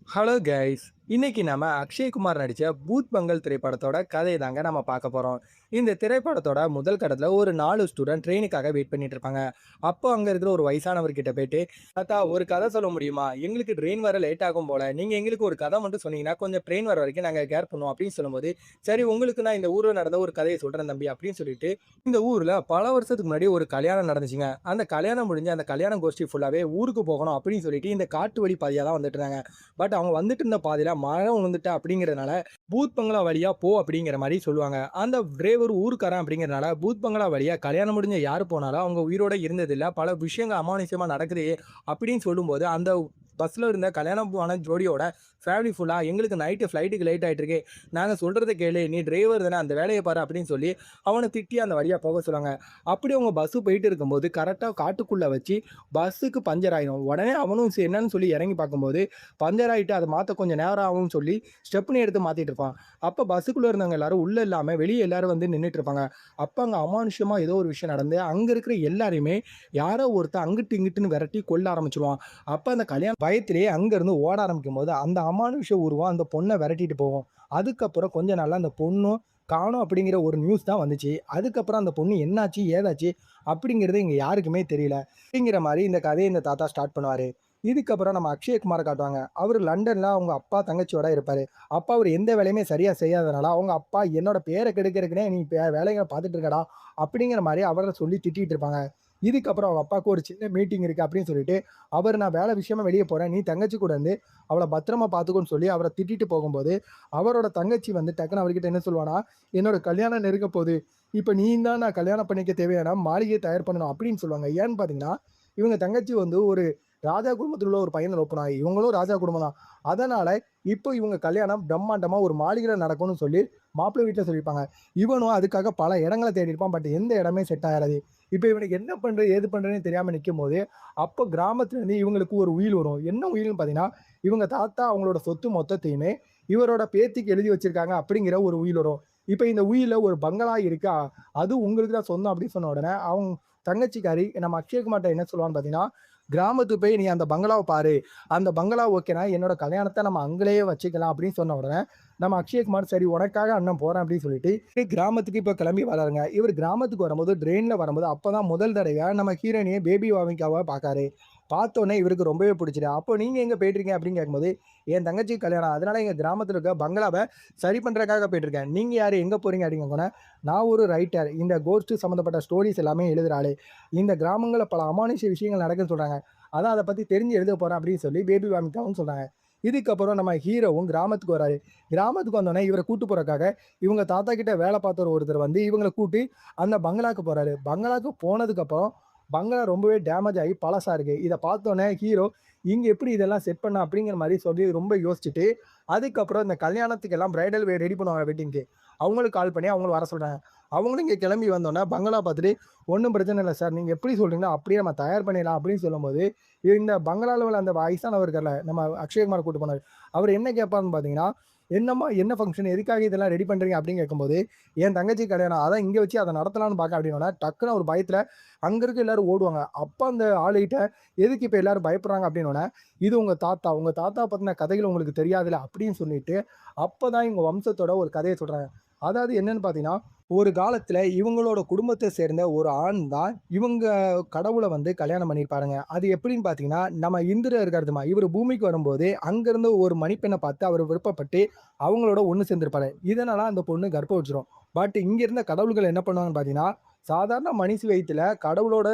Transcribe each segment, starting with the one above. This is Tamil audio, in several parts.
Hello guys. இன்னைக்கு நம்ம அக்ஷய்குமார் நடிச்ச பூத் பங்கல் திரைப்படத்தோட கதையை தாங்க நம்ம பார்க்க போறோம். இந்த திரைப்படத்தோட முதல் கட்டத்துல ஒரு 4 ஸ்டூடண்ட் ட்ரெயினுக்காக வெயிட் பண்ணிட்டு இருப்பாங்க. அப்போ அங்க இருக்கிற ஒரு வயசானவர் கிட்ட போயிட்டு, "தாத்தா ஒரு கதை சொல்ல முடியுமா? எங்களுக்கு ட்ரெயின் வர லேட் ஆகும் போல. நீங்க எங்களுக்கு ஒரு கதை மட்டும் சொன்னீங்கன்னா கொஞ்சம் ட்ரெயின் வர வரைக்கும் நாங்க கேர் பண்ணுவோம்." அப்படின்னு சொல்லும்போது, "சரி உங்களுக்கு நான் இந்த ஊர்ல நடந்த ஒரு கதையை சொல்றேன் தம்பி." அப்படின்னு சொல்லிட்டு, இந்த ஊர்ல பல வருஷத்துக்கு முன்னாடி ஒரு கல்யாணம் நடந்துச்சுங்க. அந்த கல்யாணம் முடிஞ்சு அந்த கல்யாண கோஷ்டி ஃபுல்லாவே ஊருக்கு போகணும் அப்படின்னு சொல்லிட்டு இந்த காட்டு வழி பாதையா தான் வந்துட்டு இருந்தாங்க. பட் அவங்க வந்துட்டு இருந்த பாதையில மரம் விழுந்துட்டா அப்படிங்கிறதுனால, பூத் பங்களா வழியா போ அப்படிங்கிற மாரி சொல்லுவாங்க. அந்த டிரைவர் ஊர்க்காரன் அப்படிங்கிறனால, பூத் பங்களா வழியா கல்யாணம் முடிஞ்ச யாரு போனாலும் அவங்க உயிரோட இருந்ததில்ல. பல விஷயங்கள் அமானுஷ்யமா நடக்குது அப்படின்னு சொல்லும்போது, அந்த பஸ்ல இருந்த கல்யாணம் ஆன ஜோடியோட ஃபேமிலி ஃபுல்லா எங்களுக்கு நைட்டு ஃப்ளைட்டுக்கு லேட் ஆயிட்டு இருக்கு. நாங்க சொல்றத கேளு. நீ டிரைவர் தானே அந்த வேலைய பாரு அப்படின்னு சொல்லி அவன திட்டி அந்த வழியா போக சொல்லுவாங்க. அப்படி அவங்க பஸ் போயிட்டு இருக்கும்போது கரெக்ட்டா காட்டுக்குள்ள வச்சு பஸ்ஸுக்கு பஞ்சர் ஆயிரும். உடனே அவனும் என்னன்னு சொல்லி இறங்கி பார்க்கும்போது பஞ்சர் ஆயிட்டு அத மாத்த கொஞ்சம் நேரம் ஆகும்னு சொல்லி ஸ்டெப்னி எடுத்து மாத்திட்டு இருப்பான். அப்ப பஸ்ஸுக்குள்ள இருந்தவங்க எல்லாரும் உள்ள இல்லாம வெளிய எல்லாரும் வந்து நின்னுட்டு இருப்பாங்க. அப்ப அங்க அமானுஷ்யமா ஏதோ ஒரு விஷயம் நடந்து, அங்க இருக்கிற எல்லாரையுமே யாரோ ஒருத்தன் அங்கிட்டு இங்கிட்டுன்னு விரட்டி கொல்ல ஆரம்பிச்சுருவான். அப்ப அந்த கல்யாணம் பயத்திலேயே அங்கருந்து ஓட ஆரம்பிக்கும்போது, அந்த அமானுஷ்ய உருவம் அந்த பொண்ண விரட்டிட்டு போகும். அதுக்கப்புறம் கொஞ்ச நாள்ல அந்த பொண்ணும் காணோம் அப்படிங்கிற ஒரு நியூஸ் தான் வந்துச்சு. அதுக்கப்புறம் அந்த பொண்ணு என்னாச்சு? ஏதாச்சு? அப்படிங்கிறது இங்க யாருக்குமே தெரியல. அப்படிங்கிற மாரி இந்த கதைய இந்த தாத்தா ஸ்டார்ட் பண்ணுவாரு. இதுக்கப்புறம் நம்ம அக்ஷயகுமார காட்டுவாங்க. அவரு லண்டன்ல அவங்க அப்பா, தங்கச்சியோட இருப்பாரு. அப்ப அவரு எந்த வேலையுமே சரியா செய்யாதனால, அவங்க அப்பா "என்னோட பேர கெடுக்கிறதுக்குன்னே நீ வேலைகள பார்த்துட்டு இருக்கடா" அப்படிங்கிற மாரி அவர சொல்லி திட்டிட்டு இருப்பாங்க. இதுக்கப்புறம் அவங்க அப்பாவுக்கு ஒரு சின்ன மீட்டிங் இருக்கு அப்படின்னு சொல்லிட்டு, அவரு "நான் வேலை விஷயமா வெளிய போறேன். நீ தங்கச்சி கூட இருந்து அவள பத்திரமா பார்த்துக்கோன்னு" சொல்லி அவர திட்டிட்டு போகும்போது, அவரோட தங்கச்சி வந்து டக்குனு அவர்கிட்ட என்ன சொல்லுவான்னா, "என்னோட கல்யாணம் நெருங்க போது. இப்ப நீ தான் நான் கல்யாணம் பண்ணிக்க தேவையான மாளிகைய தயார் பண்ணணும்" அப்படின்னு சொல்லுவாங்க. ஏன்னு பார்த்தீங்கன்னா, இவங்க தங்கச்சி வந்து ஒரு ராஜா குடும்பத்துல உள்ள ஒரு பையன லவ் பண்ணுவாங்க. இவங்களும் ராஜா குடும்பம் தான். அதனால இப்போ இவங்க கல்யாணம் பிரம்மாண்டமா ஒரு மாளிகையில நடக்கும்னு சொல்லி மாப்பிள்ளை வீட்ல சொல்லியிருப்பாங்க. இவனும் அதுக்காக பல இடங்கள தேடி இருப்பான். பட் எந்த இடமே செட் ஆகாது. இப்ப இவனுக்கு என்ன பண்றது, ஏது பண்றதுன்னு தெரியாம நிக்கும்போது, அப்போ கிராமத்துல இருந்து இவங்களுக்கு ஒரு உயில் வரும். என்ன உயில்னு பார்த்தீங்கன்னா, இவங்க தாத்தா அவங்களோட சொத்து மொத்தத்தையுமே இவரோட பேத்திக்கு எழுதி வச்சிருக்காங்க அப்படிங்கிற ஒரு உயில் வரும். இப்ப இந்த உயில்ல ஒரு பங்களா இருக்கா, அது உங்களுக்கு தான் சொந்தம் அப்படின்னு சொன்ன உடனே, அவங்க தங்கச்சிக்காரி நம்ம அக்ஷயகுமார்ட்ட என்ன சொல்லுவான்னு பார்த்தீங்கன்னா, கிராமத்துக்கு போய் நீ அந்த பங்களாவ பாரு. அந்த பங்களா ஓகேனா, என்னோட கல்யாணத்த நம்ம அங்கேயே வச்சுக்கலாம் அப்படின்னு சொன்ன உடனே, நம்ம அக்ஷயகுமார் சரி உனக்காக அண்ணன் போறேன் அப்படின்னு சொல்லிட்டு, கிராமத்துக்கு இப்ப கிளம்பி வராருங்க. இவரு கிராமத்துக்கு வரும்போது ட்ரெயின்ல வரும்போது அப்பதான் முதல் தடவையா நம்ம ஹீரோயினிய பேபி வாமிக்காவ பார்க்காரு. பார்த்தோனே இவருக்கு ரொம்பவே பிடிச்சிது. அப்போ நீங்க எங்க போயிட்டுருக்கீங்க அப்படின்னு கேட்கும்போது, என் தங்கச்சிக்கு கல்யாணம். அதனால எங்க கிராமத்துல இருக்க பங்களாவ சரி பண்றதுக்காக போயிட்டுருக்கேன். நீங்க யாரு? எங்க போறீங்க? அப்படின்னு கேட்கவுடனே, நான் ஒரு ரைட்டர். இந்த கோஸ்ட் சம்மந்தப்பட்ட ஸ்டோரீஸ் எல்லாமே எழுதுற ஆளு. இந்த கிராமங்கள்ல பல அமானுஷ்ய விஷயங்கள் நடக்குதுன்னு சொல்றாங்க. அதான் அத பத்தி தெரிஞ்சு எழுத போறேன் அப்படின்னு சொல்லி பேபி வாமிக்காவும் சொல்றாங்க. இதுக்கப்புறம் நம்ம ஹீரோவும் கிராமத்துக்கு வராரு. கிராமத்துக்கு வந்தோனே இவர கூட்டு போறதுக்காக, இவங்க தாத்தா கிட்ட வேலை பார்த்தவர் ஒருத்தர் வந்து இவங்கள கூட்டி அந்த பங்களாக்கு போறாரு. பங்களாக்கு போனதுக்கப்புறம், பங்களா ரொம்பவே டேமேஜ் ஆகி பழசா இருக்கு. இத பார்த்தோனே ஹீரோ, இங்க எப்படி இதெல்லாம் செட் பண்ண அப்படிங்கிற மாரி சொல்லி ரொம்ப யோசிச்சுட்டு, அதுக்கப்புறம் இந்த கல்யாணத்துக்கு எல்லாம் பிரைடல் ரெடி பண்ணுவாங்க வெட்டிங்க்கு. அவங்களுக்கு கால் பண்ணி அவங்கள வர சொல்றாங்க. அவங்களும் இங்க கிளம்பி வந்தோனே பங்களா பார்த்துட்டு, "ஒண்ணும் பிரச்சனை இல்ல சார். நீங்க எப்படி சொல்றீங்களோ அப்படியே நம்ம தயார் பண்ணிடலாம்" அப்படின்னு சொல்லும்போது, இந்த பங்களால உள்ள அந்த வயசானவர் இருக்கார்ல, நம்ம அக்ஷயகுமார் கூட்டு போனாரு. அவரு என்ன கேட்பார்ன்னு பார்த்தீங்கன்னா, "என்னம்மா என்ன ஃபங்ஷன்? எதுக்காக இதெல்லாம் ரெடி பண்றீங்க?" அப்படின்னு கேட்கும்போது, "என் தங்கச்சி கல்யாணம். அதான் இங்க வச்சு அத நடத்தலாம்னு பார்க்கேன்" அப்படின்னோனே, டக்குனு ஒரு பயத்துல அங்க இருக்க எல்லாரும் ஓடுவாங்க. அப்ப அந்த ஆளுகிட்ட, "எதுக்கு இப்ப எல்லாரும் பயப்படுறாங்க?" அப்படின்னோனே, "இது உங்க தாத்தா. உங்க தாத்தா பத்தின கதைகள் உங்களுக்கு தெரியாதுல்ல" அப்படின்னு சொல்லிட்டு, அப்பதான் இவங்க வம்சத்தோட ஒரு கதைய சொல்றாங்க. அதாவது என்னன்னு பார்த்தீங்கன்னா, ஒரு காலத்துல இவங்களோட குடும்பத்த சேர்ந்த ஒரு ஆண் தான் இவங்க கடவுள வந்து கல்யாணம் பண்ணியிருப்பாருங்க. அது எப்படின்னு பார்த்தீங்கன்னா, நம்ம இந்திரர் இருக்காரு தெரியுமா? இவரு பூமிக்கு வரும்போது, அங்கருந்து ஒரு மணிப்பெண்ண பார்த்து அவரு விருப்பப்பட்டு, அவங்களோட ஒண்ணு சேர்ந்திருப்பாரு. இதனால அந்த பொண்ணு கர்ப்பம் வச்சுரும். பட் இங்க இருந்த கடவுள்கள் என்ன பண்ணுவாங்கன்னு பார்த்தீங்கன்னா, சாதாரண மனுஷி வயித்துல கடவுளோட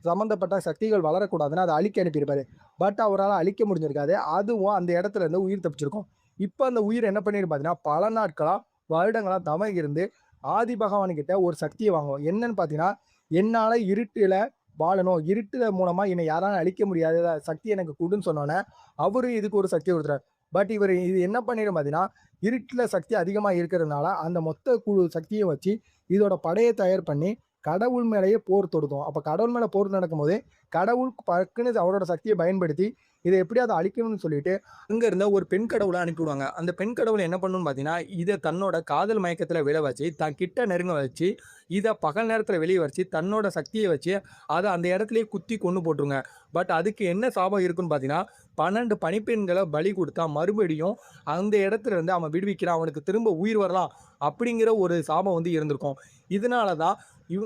சம்மந்தப்பட்ட சக்திகள் வளரக்கூடாதுன்னு அத அழிக்க அனுப்பியிருப்பாரு. பட் அவரால அழிக்க முடிஞ்சிருக்காது. அதுவும் அந்த இடத்துல இருந்து உயிர் தப்பிச்சிருக்கும். இப்ப அந்த உயிர் என்ன பண்ணிரும் பார்த்தீங்கன்னா, பல நாட்களா, வருடங்களா தவம் இருந்து ஆதி பகவான்கிட்ட ஒரு சக்திய வாங்கும். என்னன்னு பார்த்தீங்கன்னா, என்னால இருட்டுல வாழணும். இருட்டு மூலமா என்னை யாராலும் அழிக்க முடியாத சக்தி எனக்கு குடுன்னு சொன்னோனே, அவரு இதுக்கு ஒரு சக்திய குடுத்துறாரு. பட் இவரு இது என்ன பண்ணிரும் பார்த்தீங்கன்னா, இருட்டுல சக்தி அதிகமா இருக்கிறதுனால, அந்த மொத்த சக்திய வச்சு இதோட படைய தயார் பண்ணி, கடவுள் மேலேயே போர் தொடுக்கும். அப்ப கடவுள் மேல போர் நடக்கும்போது, கடவுள் டக்குன்னு அவரோட சக்திய பயன்படுத்தி, இத எப்படியாவது அழிக்கணும்னு சொல்லிட்டு, அங்க இருந்த ஒரு பெண் கடவுள அனுப்பிவிடுவாங்க. அந்த பெண் கடவுள் என்ன பண்ணும்னு பார்த்தீங்கன்னா, இத தன்னோட காதல் மயக்கத்தில விழ வச்சு, தன் கிட்ட நெருங்க வச்சு, இத பகல் நேரத்தில வெளிய வச்சு, தன்னோட சக்திய வச்சு, அத அந்த இடத்திலேயே குத்தி கொன்னு போட்டுருங்க. பட் அதுக்கு என்ன சாபம் இருக்குன்னு பார்த்தீங்கன்னா, 12 பணிப்பெண்கள பலி குடுத்தா மறுபடியும் அந்த இடத்துல இருந்து அவன் விடுவிக்கிறான். அவனுக்கு திரும்ப உயிர் வரலாம். அப்படிங்கிற ஒரு சாபம் வந்து இருந்திருக்கும். இதனால தான்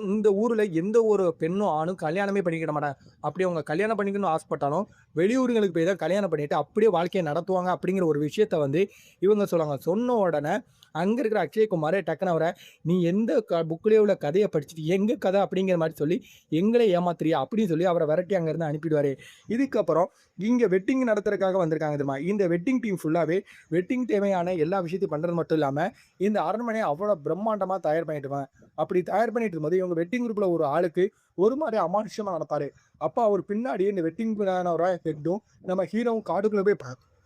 இந்த ஊர்ல எந்த ஒரு பெண்ணும், ஆணும் கல்யாணமே பண்ணிக்கிட மாட்டாங்க. அப்படி அவங்க கல்யாணம் பண்ணிக்கணும்னு ஆசைப்பட்டாலும், வெளியூருங்களுக்கு போய் தான் கல்யாணம் பண்ணிட்டு அப்படியே வாழ்க்கைய நடத்துவாங்க அப்படிங்கிற ஒரு விஷயத்த வந்து இவங்க சொல்லுவாங்க. சொன்ன உடனே அங்க இருக்கிற அக்ஷயகுமார் டக்குனு அவர, "நீ எந்த புக்லயோ உள்ள கதைய படிச்சுட்டு எங்க கதை?" அப்படிங்கிற மாரி சொல்லி, "எங்கள ஏமாத்துறியா?" அப்படின்னு சொல்லி அவர விரட்டி அங்கருந்து அனுப்பிடுவாரு. இதுக்கப்புறம் இங்க வெட்டிங் நடத்துறதுக்காக வந்திருக்காங்க தெரியுமா? இந்த வெட்டிங் டீம் ஃபுல்லாவே வெட்டிங் தேவையான எல்லா விஷயத்தையும் பண்றது மட்டும் இல்லாம, இந்த அரண்மனைய அவ்வளோ பிரம்மாண்டமா தயார் பண்ணிட்டு இருப்பாங்க. அப்படி தயார் பண்ணிட்டு இருக்கும்போது, இவங்க வெட்டிங் குரூப்ல ஒரு ஆளுக்கு ஒரு மாரி அமானுஷ்யமா நடப்பாரு. அப்ப அவர் பின்னாடி இந்த வெட்டிங் பிளானரோட ஹெட்டும், நம்ம ஹீரோவும் காட்டுக்குள்ள போய்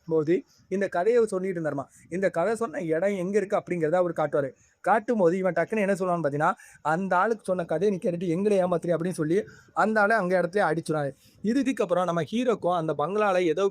போது இந்த கதைய சொல்லிட்டு இருந்தாருமா. இந்த கதை சொன்ன இடம் எங்க இருக்கு அப்படிங்கிறத அவரு காட்டுவாரு. காட்டும்போது இவன் டக்குனு என்ன சொல்லுவான்னு பார்த்தீங்கன்னா, அந்த ஆளுக்கு சொன்ன கதைய நீ கேட்டுட்டு எங்கள ஏமாத்துறியா அப்படின்னு சொல்லி, அந்த ஆள அங்க இடத்துலயே அடிச்சுருவாரு. இதுக்கப்புறம் நம்ம ஹீரோக்கும் அந்த பங்களால ஏதோ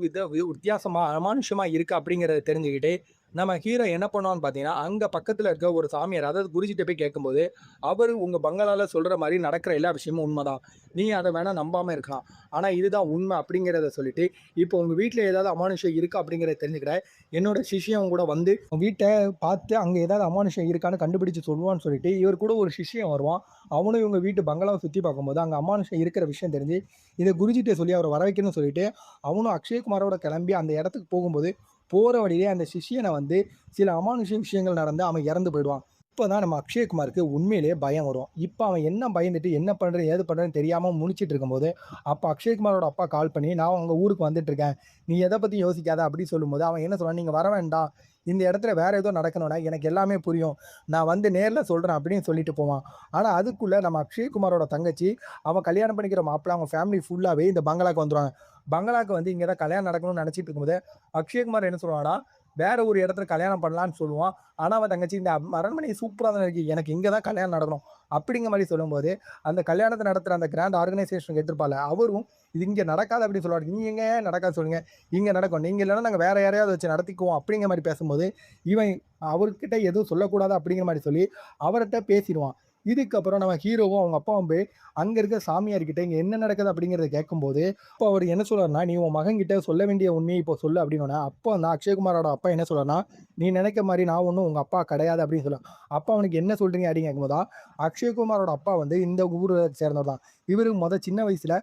வித்தியாசமா அமானுஷ்யமா இருக்கு அப்படிங்கிறத தெரிஞ்சுக்கிட்டு, நம்ம ஹீரோ என்ன பண்ணுவான்னு பார்த்தீங்கன்னா, அங்க பக்கத்துல இருக்க ஒரு சாமியார், அதாவது குருஜிட்ட போய் கேட்கும்போது, அவரு உங்க பங்களால சொல்ற மாரி நடக்கிற எல்லா விஷயமும் உண்மதான். நீ அத வேணா நம்பாம இருக்கலாம். ஆனா இதுதான் உண்மை அப்படிங்கிறத சொல்லிட்டு, இப்போ உங்க வீட்ல ஏதாவது அமானுஷ்யம் இருக்கா அப்படிங்கிறத தெரிஞ்சுக்கிற, என்னோட சிஷ்யன் கூட வந்து உங்க வீட்ட பார்த்து அங்க ஏதாவது அமானுஷ்யம் இருக்கான்னு கண்டுபிடிச்சு சொல்லுவான்னு சொல்லிட்டு, இவர் கூட ஒரு சிஷ்யன் வருவான். அவனும் இவங்க வீட்டு பங்களாவ சுத்தி பார்க்கும்போது, அங்க அமானுஷ்யம் இருக்கிற விஷயம் தெரிஞ்சு, இத குருஜிட்ட சொல்லி அவர வர வைக்கணும்னு சொல்லிட்டு, அவனும் அக்ஷயகுமாரோட கிளம்பி அந்த இடத்துக்கு போகும்போது, போற வழியிலே அந்த சிஷ்யன வந்து சில அமானுஷ்ய விஷயங்கள் நடந்து அவன் இறந்து போயிடுவான். இப்பதான் நம்ம அக்ஷயகுமாருக்கு உண்மையிலேயே பயம் வரும். இப்ப அவன் என்ன பயந்துட்டு என்ன பண்றது, ஏது பண்றதுன்னு தெரியாம முழிச்சிட்டு இருக்கும்போது, அப்ப அக்ஷயகுமாரோட அப்பா கால் பண்ணி, "நான் உங்க ஊருக்கு வந்துட்டு இருக்கேன். நீ எத பத்தியும் யோசிக்காத" அப்படின்னு சொல்லும்போது, அவன் என்ன சொல்றான், "நீங்க வர வேண்டாம். இந்த இடத்துல வேற ஏதோ நடக்கணும்னா எனக்கு எல்லாமே புரியும். நான் வந்து நேர்ல சொல்றேன்" அப்படின்னு சொல்லிட்டு போவான். ஆனா அதுக்குள்ள நம்ம அக்ஷயகுமாரோட தங்கச்சி, அவன் கல்யாணம் பண்ணிக்கிற மாப்பிள்ளை, அவங்க ஃபேமிலி ஃபுல்லாவே இந்த பங்களாக்கு வந்துருவாங்க. பங்களாக்கு வந்து இங்க தான் கல்யாணம் நடக்கணும்னு நினைச்சிட்டு இருக்கும்போது, அக்ஷயகுமார் என்ன சொல்லுவான்னா, வேற ஒரு இடத்துல கல்யாணம் பண்ணலான்னு சொல்லுவான். ஆனா, அவன் தங்கச்சி இந்த அரண்மனை சூப்பரா தானே இருக்கு. எனக்கு இங்க தான் கல்யாணம் நடக்கணும். அப்படிங்கிற மாரி சொல்லும்போது, அந்த கல்யாணத்த நடத்துற அந்த கிராண்ட் ஆர்கனைசேஷன் எடுத்திருப்பார்ல, அவரும் இது இங்க நடக்காது அப்படின்னு சொல்லுவாரு. நீங்க ஏங்க ஏன் நடக்காது சொல்லுங்க. இங்க நடக்கும். நீங்க இல்லன்னா நாங்க வேற யாரையாவது வச்சு நடத்திக்குவோம் அப்படிங்கிற மாரி பேசும்போது, இவன் அவர்கிட்ட எதுவும் சொல்லக்கூடாது அப்படிங்கிற மாரி சொல்லி, அவர்ட்ட பேசிருவான். இதுக்கப்புறம் நம்ம ஹீரோவும் அவங்க அப்பாவும் போய் அங்க இருக்க சாமியார்கிட்ட இங்க என்ன நடக்குது அப்படிங்கிறத கேட்கும்போது, அப்போ அவரு என்ன சொல்றாருன்னா, "நீ உன் மகன்கிட்ட சொல்ல வேண்டிய உண்மைய இப்போ சொல்லு" அப்படின்னோனே, அப்போ அந்த அக்ஷயகுமாரோட அப்பா என்ன சொல்றாருன்னா, "நீ நினைக்க மாரி நான் ஒண்ணும் உங்க அப்பா கிடையாது" அப்படின்னு சொல்றான். அப்ப அவனுக்கு என்ன சொல்றீங்க அப்படின்னு கேட்கும்போது தான், அக்ஷயகுமாரோட அப்பா வந்து இந்த ஊர சேர்ந்தவர் தான். இவரு சின்ன வயசுல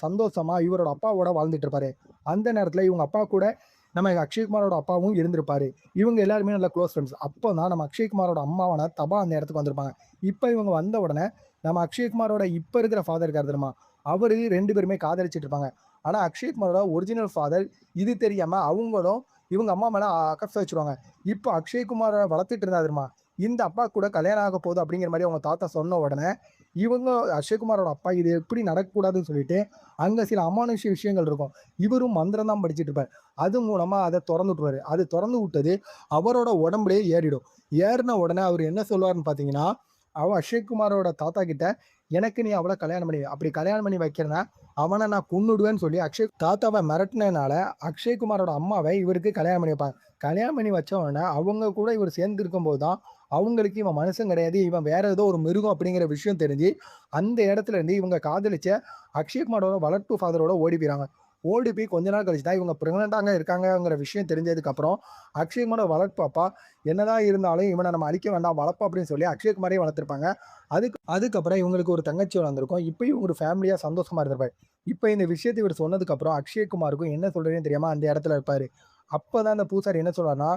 சந்தோஷமா இவரோட அப்பாவோட வாழ்ந்துட்டு இருப்பாரு. அந்த நேரத்துல இவங்க அப்பா கூட நம்ம அக்ஷயகுமாரோட அப்பாவும் இருந்திருப்பாரு. இவங்க எல்லாருமே நல்ல குளோஸ் ஃப்ரெண்ட்ஸ். அப்போ தான் நம்ம அக்ஷயகுமாரோட அம்மாவான தபா அந்த இடத்துக்கு வந்திருப்பாங்க. இப்ப இவங்க வந்த உடனே நம்ம அக்ஷயகுமாரோட இப்ப இருக்கிற ஃபாதர் இருக்காரு தெரியுமா? அவரு 2 பேருமே காதலிச்சுட்டு இருப்பாங்க. ஆனா அக்ஷயகுமாரோட ஒரிஜினல் ஃபாதர் இது தெரியாம அவங்களும் இவங்க அம்மா மேல அக்கறை வச்சுருவாங்க. இப்ப அக்ஷயகுமார வளர்த்துட்டு இருந்தா தெரியுமா? இந்த அப்பா கூட கல்யாணம் ஆக போகுது அப்படிங்கிற மாரி அவங்க தாத்தா சொன்ன உடனே, இவங்க அக்ஷயகுமாரோட அப்பா இது எப்படி நடக்கக்கூடாதுன்னு சொல்லிட்டு, அங்க சில அமானுஷ்ய விஷயங்கள் இருக்கும். இவரும் மந்திரம் தான் படிச்சுட்டு இருப்பாரு. அது மூலமா அத தொறந்து விட்டுருவாரு. அது தொறந்து விட்டது அவரோட உடம்புலயே ஏறிடும். ஏறுன உடனே அவரு என்ன சொல்லுவாருன்னு பார்த்தீங்கன்னா, அவன் அக்ஷய்குமாரோட தாத்தா கிட்ட, "எனக்கு நீ அவள கல்யாணம் பண்ணி வை. அப்படி கல்யாணம் பண்ணி வைக்கிறேன்னா, அவன நான் கொன்னுடுவேன்னு" சொல்லி தாத்தாவ மிரட்டுனதுனால, அக்ஷய்குமாரோட அம்மாவ இவருக்கு கல்யாணம் பண்ணி வைப்பாங்க. கல்யாணம் பண்ணி வச்ச உடனே, அவங்க கூட இவர் சேர்ந்து இருக்கும்போது தான், அவங்களுக்கு இவன் மனுஷன் கிடையாது. இவன் வேற ஏதோ ஒரு மிருகம் அப்படிங்கிற விஷயம் தெரிஞ்சு, அந்த இடத்துல இருந்து இவங்க காதலிச்ச அக்ஷய்குமாரோட வளர்ப்பு ஃபாதரோட ஓடி போயிறாங்க. ஓடி போய் கொஞ்ச நாள் கழிச்சு தான் இவங்க பிரெக்னன்ட்டாங்க இருக்காங்கங்கிற விஷயம் தெரிஞ்சதுக்கப்புறம், அக்ஷய்குமாரோட வளர்ப்பு அப்பா, என்னதான் இருந்தாலும் இவன நம்ம அழிக்க வேண்டாம், வளர்ப்போம் அப்படின்னு சொல்லி அக்ஷய்குமாரையும் வளர்த்துருப்பாங்க. அதுக்கப்புறம் இவங்களுக்கு ஒரு தங்கச்சி வளர்ந்திருக்கும். இப்பயும் ஒரு ஃபேமிலியா சந்தோஷமா இருந்திருப்பாரு. இப்ப இந்த விஷயத்த இவரு சொன்னதுக்கப்புறம், அக்ஷய்குமாருக்கும் என்ன சொல்றதுன்னே தெரியாம அந்த இடத்துல இருப்பாரு. அப்பதான் அந்த பூசாரி என்ன சொல்றாருன்னா,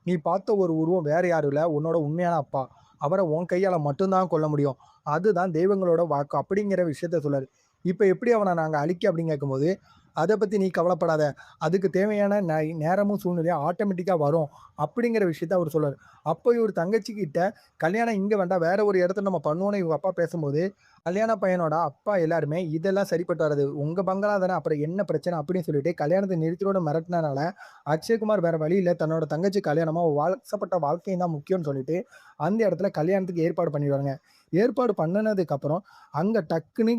"நீ பார்த்த ஒரு உருவம் வேற யாரும் இல்ல. உன்னோட உண்மையான அப்பா. அவர உன் கையால மட்டும் தான் கொல்ல முடியும். அதுதான் தெய்வங்களோட வாக்கு." அப்படிங்கிற விஷயத்த சொல்றாரு. இப்ப எப்படி அவன நாங்க அழிக்க அப்படின்னு கேட்கும்போது, "அத பத்தி நீ கவலைப்படாத. அதுக்கு தேவையான நேரமும் சூழ்நிலையும் ஆட்டோமேட்டிக்கா வரும்." அப்படிங்கிற விஷயத்த அவரு சொல்றாரு. அப்போ இவரு தங்கச்சி கிட்ட, "கல்யாணம் இங்க வேண்டாம். வேற ஒரு இடத்துல நம்ம பண்ணுவோம்னு" இவங்க அப்பா பேசும்போது, கல்யாண பையனோட அப்பா எல்லாருமே, "இதெல்லாம் சரிப்பட்டு வராது. உங்க பங்களா தானே, அப்புறம் என்ன பிரச்சனை?" அப்படின்னு சொல்லிட்டு கல்யாணத்த நிறுத்தியோட மிரட்டுனனால, அக்ஷய்குமார் வேற வழி இல்ல. தன்னோட தங்கச்சி கல்யாணமா வாசப்பட்ட வாழ்க்கையும் தான் முக்கியம்னு சொல்லிட்டு, அந்த இடத்துல கல்யாணத்துக்கு ஏற்பாடு பண்ணிருவாங்க. ஏற்பாடு பண்ணுனதுக்கப்புறம், அங்க டக்குன்னு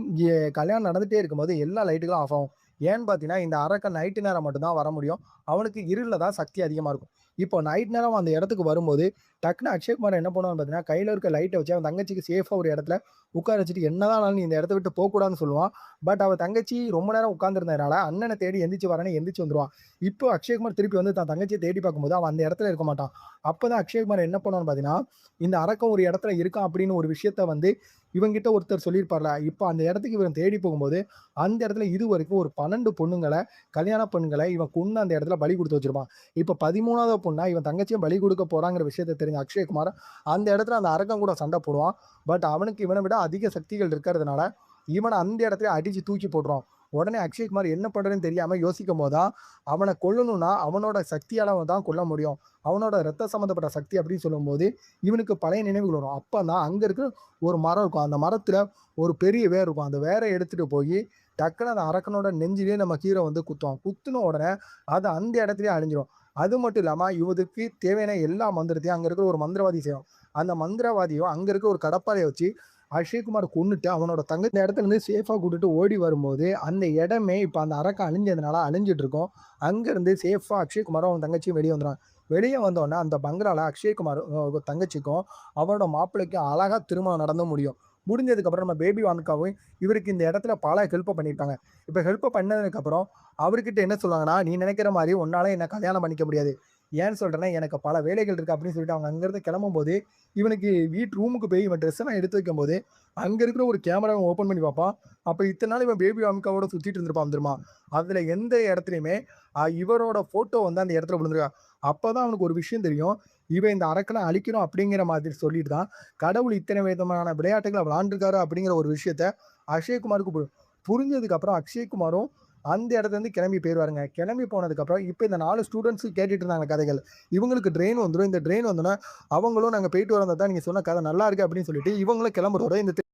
கல்யாணம் நடந்துட்டே இருக்கும்போது எல்லா லைட்டுகளும் ஆஃப் ஆகும். ஏன்னு பார்த்தீங்கன்னா, இந்த அரக்கன் நைட்டு நேரம் மட்டும் தான் வர முடியும். அவனுக்கு இருள்ல தான் சக்தி அதிகமா இருக்கும். இப்போ நைட் நேரம் அந்த இடத்துக்கு வரும்போது, டக்குனு அக்ஷய்குமார் என்ன பண்ணுவான்னு பார்த்தீங்கன்னா, கையில இருக்க லைட்ட வச்சு அவன் தங்கச்சிக்கு சேஃபா ஒரு இடத்துல உட்கார வச்சுட்டு, என்னதான் ஆனாலும் நீ இந்த இடத்த விட்டு போக்கூடாதுன்னு சொல்லுவான். பட் அவ தங்கச்சி ரொம்ப நேரம் உட்கார்ந்திருந்ததுனால, அண்ணன தேடி எந்திரிச்சு வரேன்னு எந்திரிச்சு வந்துருவான். இப்போ அக்ஷய்குமார் திருப்பி வந்து தன் தங்கச்சிய தேடி பார்க்கும்போது, அவன் அந்த இடத்துல இருக்க மாட்டான். அப்பதான் அக்ஷய்குமார் என்ன பண்ணுவான்னு பார்த்தீங்கன்னா, இந்த அரக்கன் ஒரு இடத்துல இருக்கான் அப்படின்னு ஒரு விஷயத்த வந்து இவன்கிட்ட ஒருத்தர் சொல்லியிருப்பார்ல. இப்ப அந்த இடத்துக்கு இவன் தேடி போகும்போது, அந்த இடத்துல இதுவரைக்கும் ஒரு 12 பொண்ணுங்கள, கல்யாண பெண்கள இவன் கொன்னு அந்த இடத்துல பலி குடுத்து வச்சிருப்பான். இப்ப 13வது பொண்ணா இவன் தங்கச்சிய பலி குடுக்க போறாங்கிற விஷயத்த தெரிஞ்ச அக்ஷய்குமார், அந்த இடத்துல அந்த அரக்கன் கூட சண்ட போடுவான். பட் அவனுக்கு இவன விட அதிக சக்திகள் இருக்கிறதுனால, இவன அந்த இடத்துலயே அடிச்சு தூக்கி போட்டுருவான். உடனே அக்ஷய்குமார் என்ன பண்றதுன்னு தெரியாம யோசிக்கும்போது தான், அவன கொல்லணும்னா அவனோட சக்தியால தான் கொல்ல முடியும். அவனோட ரத்த சம்மந்தப்பட்ட சக்தி அப்படின்னு சொல்லும்போது, இவனுக்கு பழைய நினைவுகள் வரும். அப்பதான் அங்க இருக்கிற ஒரு மரம் இருக்கும். அந்த மரத்துல ஒரு பெரிய வேர் இருக்கும். அந்த வேர எடுத்துட்டு போயி, டக்குனு அந்த அரக்கனோட நெஞ்சிலேயே நம்ம ஹீரோ வந்து குத்துவான். குத்துன உடனே அது அந்த இடத்துலயே அழிஞ்சிரும். அது மட்டும் இல்லாம, இவனுக்கு தேவையான எல்லா மந்திரத்தையும் அங்க இருக்கிற ஒரு மந்திரவாதி செய்வான். அந்த மந்திரவாதியும் அங்க இருக்க ஒரு கடப்பாரைய வச்சு அக்ஷய்குமார கொன்னுட்டு, அவனோட தங்கச்சி இந்த இடத்துலருந்து சேஃபா கூட்டிட்டு ஓடி வரும்போது, அந்த இடமே இப்ப அந்த அரக்கன் அழிஞ்சதுனால அழிஞ்சிட்டு இருக்கும். அங்கருந்து சேஃபா அக்ஷய்குமாரும் அவன் தங்கச்சியும் வெளிய வந்துருவாங்க. வெளிய வந்தோனே அந்த பங்களால அக்ஷய்குமார் தங்கச்சிக்கும், அவனோட மாப்பிள்ளைக்கும் அழகா திருமணம் நடந்து முடியும். முடிஞ்சதுக்கப்புறம் நம்ம பேபி வான்காவும் இவருக்கு இந்த இடத்துல பல ஹெல்ப்ப பண்ணியிருப்பாங்க. இப்ப ஹெல்ப்ப பண்ணதுக்கப்புறம், அவர்கிட்ட என்ன சொல்லுவாங்கன்னா, "நீ நினைக்கிற மாரி உன்னால என்ன கல்யாணம் பண்ணிக்க முடியாது. ஏன்னு சொல்றேன்னா, எனக்கு பல வேலைகள் இருக்கு." அப்படின்னு சொல்லிட்டு அவங்க அங்கருந்து கிளம்பும்போது, இவனுக்கு ரூமுக்கு போய் இவன் ட்ரெஸ்ஸெல்லாம் எடுத்து வைக்கும்போது, அங்க இருக்கிற ஒரு கேமராவ ஓப்பன் பண்ணி பார்ப்பான். அப்ப இத்தன நாள் இவன் பேபி அம்காவோட சுத்திட்டு இருந்திருப்பான் தெரியுமா? அதுல எந்த இடத்துலயுமே இவரோட ஃபோட்டோ வந்து அந்த இடத்துல விழுந்திருக்கா. அப்பதான் அவனுக்கு ஒரு விஷயம் தெரியும். இவன் இந்த அரக்கன அழிக்கணும் அப்படிங்கிற மாதிரி சொல்லிட்டு தான், கடவுள் இத்தனை விதமான விளையாட்டுகள விளையாண்டுருக்காரு அப்படிங்கிற ஒரு விஷயத்த அக்ஷய்குமாருக்கு புரிஞ்சதுக்கு அப்புறம் அக்ஷய்குமாரும் அந்த இடத்துலருந்து கிளம்பி போயிருவாருங்க. கிளம்பி போனதுக்கப்புறம், இப்ப இந்த 4 ஸ்டூடண்ட்ஸ் கேட்டுட்டு இருந்தாங்க கதைகள். இவங்களுக்கு ட்ரெயின் வந்துரும். இந்த ட்ரெயின் வந்தோனே, அவங்களும் நாங்க போயிட்டு வரோம் தாத்தா, நீங்க சொன்ன கதை நல்லா இருக்கு அப்படின்னு சொல்லிட்டு, இவங்களும் கிளம்புறதோட இந்த